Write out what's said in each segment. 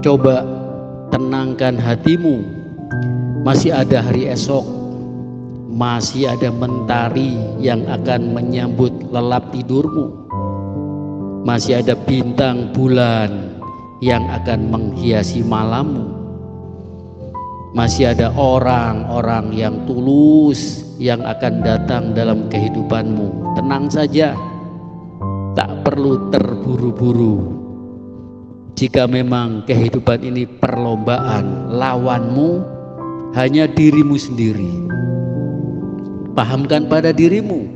Coba tenangkan hatimu. Masih ada hari esok, masih ada mentari yang akan menyambut lelap tidurmu, masih ada bintang bulan yang akan menghiasi malammu, masih ada orang-orang yang tulus yang akan datang dalam kehidupanmu. Tenang saja, tak perlu terburu-buru. Jika memang kehidupan ini perlombaan, lawanmu hanya dirimu sendiri. Pahamkan pada dirimu,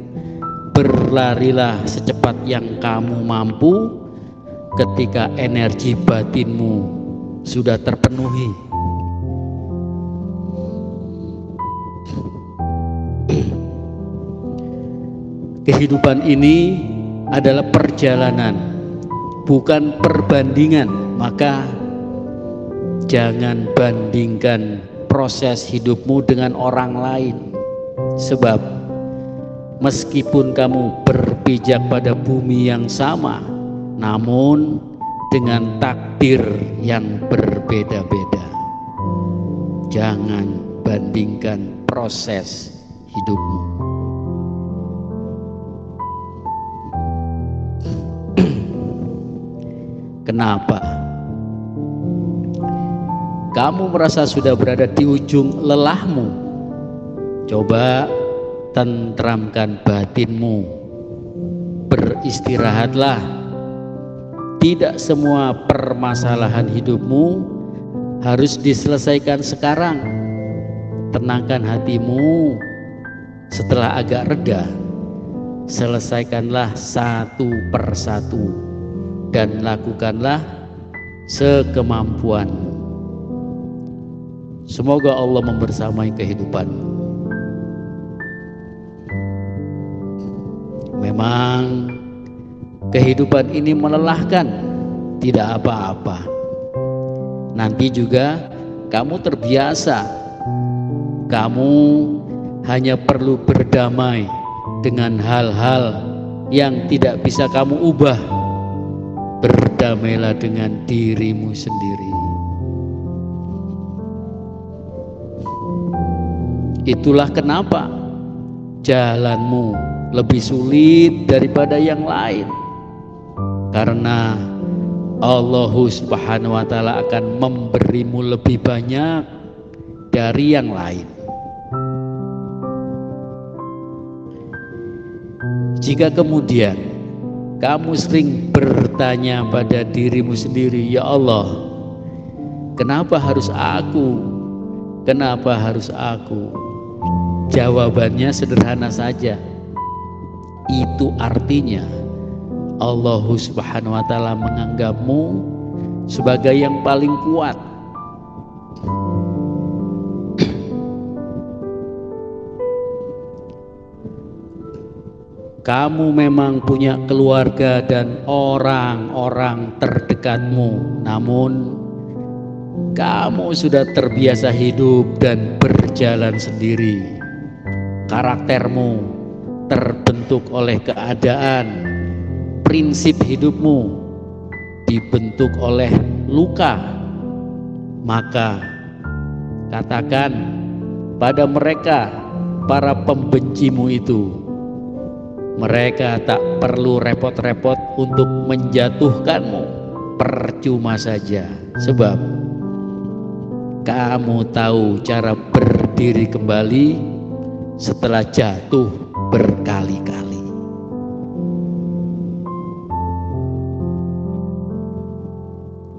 berlarilah secepat yang kamu mampu ketika energi batinmu sudah terpenuhi. Kehidupan ini adalah perjalanan, bukan perbandingan. Maka jangan bandingkan proses hidupmu dengan orang lain. Sebab meskipun kamu berpijak pada bumi yang sama, namun dengan takdir yang berbeda-beda. Jangan bandingkan proses hidupmu. Kenapa? Kamu merasa sudah berada di ujung lelahmu? Coba tentramkan batinmu. Beristirahatlah. Tidak semua permasalahan hidupmu harus diselesaikan sekarang. Tenangkan hatimu. Setelah agak reda, selesaikanlah satu persatu dan lakukanlah sekemampuanmu. Semoga Allah membersamai kehidupanmu. Memang kehidupan ini melelahkan, tidak apa-apa. Nanti juga kamu terbiasa. Kamu hanya perlu berdamai dengan hal-hal yang tidak bisa kamu ubah. Berdamailah dengan dirimu sendiri. Itulah kenapa jalanmu lebih sulit daripada yang lain, karena Allah Subhanahu wa Ta'ala akan memberimu lebih banyak dari yang lain. Jika kemudian kamu sering bertanya pada dirimu sendiri, ya Allah, kenapa harus aku? Kenapa harus aku? Jawabannya sederhana saja. Itu artinya Allah Subhanahu wa Ta'ala menganggapmu sebagai yang paling kuat. Kamu memang punya keluarga dan orang-orang terdekatmu, namun kamu sudah terbiasa hidup dan berjalan sendiri. Karaktermu terbentuk oleh keadaan, prinsip hidupmu dibentuk oleh luka. Maka katakan pada mereka, para pembencimu itu, mereka tak perlu repot-repot untuk menjatuhkanmu. Percuma saja, sebab kamu tahu cara berdiri kembali setelah jatuh berkali-kali.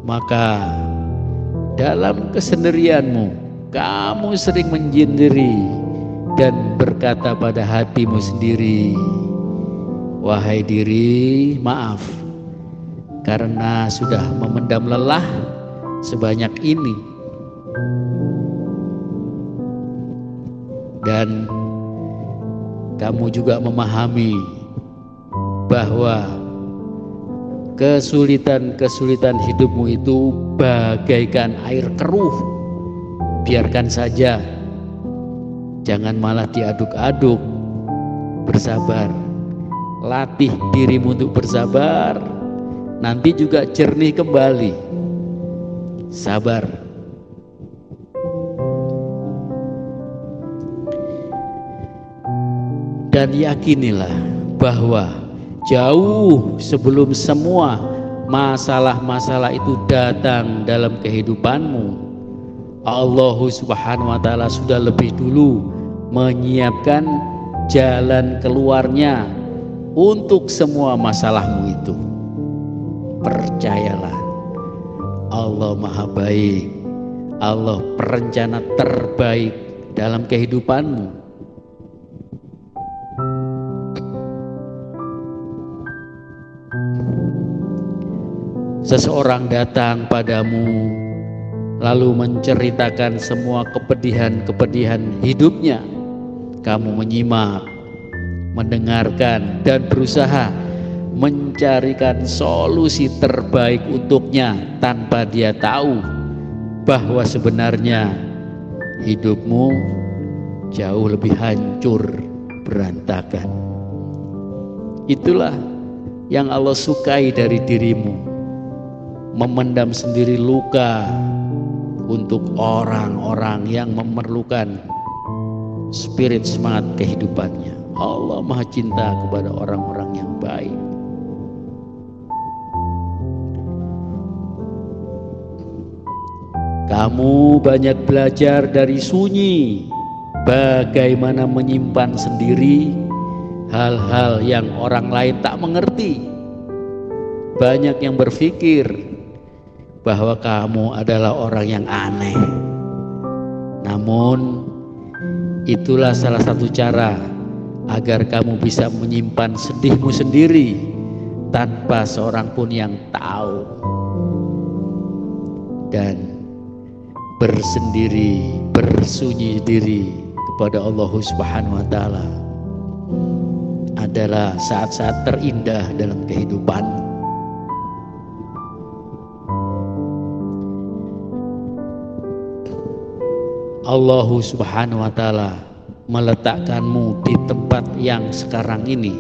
Maka dalam kesendirianmu, kamu sering menyendiri dan berkata pada hatimu sendiri, wahai diri, maaf karena sudah memendam lelah sebanyak ini. Dan kamu juga memahami bahwa kesulitan-kesulitan hidupmu itu bagaikan air keruh. Biarkan saja, jangan malah diaduk-aduk. Bersabar, latih dirimu untuk bersabar, nanti juga jernih kembali. sabar. Dan yakinilah bahwa jauh sebelum semua masalah-masalah itu datang dalam kehidupanmu, Allah Subhanahu wa ta'ala sudah lebih dulu menyiapkan jalan keluarnya untuk semua masalahmu itu. Percayalah, Allah Maha Baik. Allah perencana terbaik dalam kehidupanmu. Seseorang datang padamu lalu menceritakan semua kepedihan-kepedihan hidupnya. Kamu menyimak, mendengarkan, dan berusaha mencarikan solusi terbaik untuknya tanpa dia tahu bahwa sebenarnya hidupmu jauh lebih hancur, berantakan. Itulah yang Allah sukai dari dirimu, memendam sendiri luka untuk orang-orang yang memerlukan spirit semangat kehidupannya. Allah Maha Cinta kepada orang-orang yang baik. Kamu banyak belajar dari sunyi, bagaimana menyimpan sendiri hal-hal yang orang lain tak mengerti. Banyak yang berpikir bahwa kamu adalah orang yang aneh. Namun itulah salah satu cara agar kamu bisa menyimpan sedihmu sendiri tanpa seorang pun yang tahu, dan bersendiri, bersunyi diri kepada Allah Subhanahu wa ta'ala adalah saat-saat terindah dalam kehidupan. Allah Subhanahu wa ta'ala meletakkanmu di tempat yang sekarang ini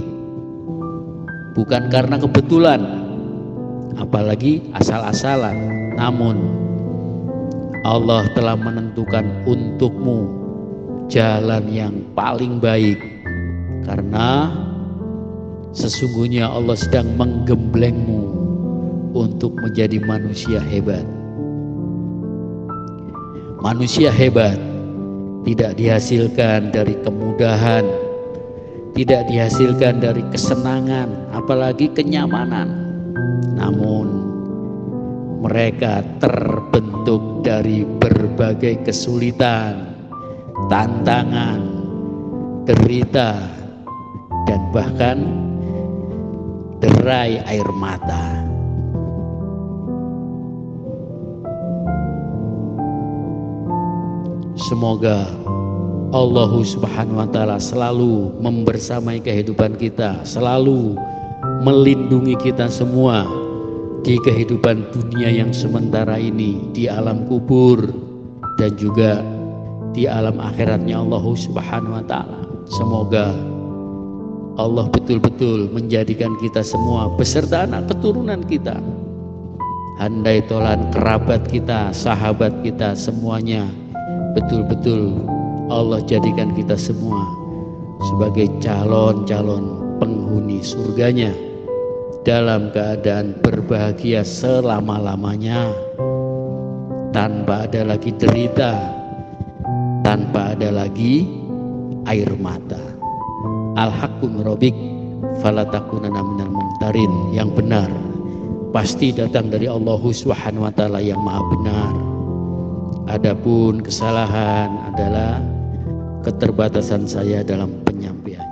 bukan karena kebetulan, apalagi asal-asalan, namun Allah telah menentukan untukmu jalan yang paling baik, karena sesungguhnya Allah sedang menggemblengmu untuk menjadi manusia hebat. Manusia hebat tidak dihasilkan dari kemudahan, tidak dihasilkan dari kesenangan, apalagi kenyamanan. Namun mereka terbentuk dari berbagai kesulitan, tantangan, derita, dan bahkan derai air mata. Semoga Allah Subhanahu wa ta'ala selalu membersamai kehidupan kita, selalu melindungi kita semua di kehidupan dunia yang sementara ini, di alam kubur, dan juga di alam akhiratnya Allah Subhanahu wa ta'ala. Semoga Allah betul-betul menjadikan kita semua beserta anak keturunan kita, handai tolan kerabat kita, sahabat kita, semuanya betul-betul Allah jadikan kita semua sebagai calon-calon penghuni surganya dalam keadaan berbahagia selama-lamanya, tanpa ada lagi derita, tanpa ada lagi air mata. Al-haqqu min rabbik fala takunanna minal mumtarin. Yang benar pasti datang dari Allah Subhanahu wa ta'ala yang maha benar. Adapun kesalahan adalah keterbatasan saya dalam penyampaian.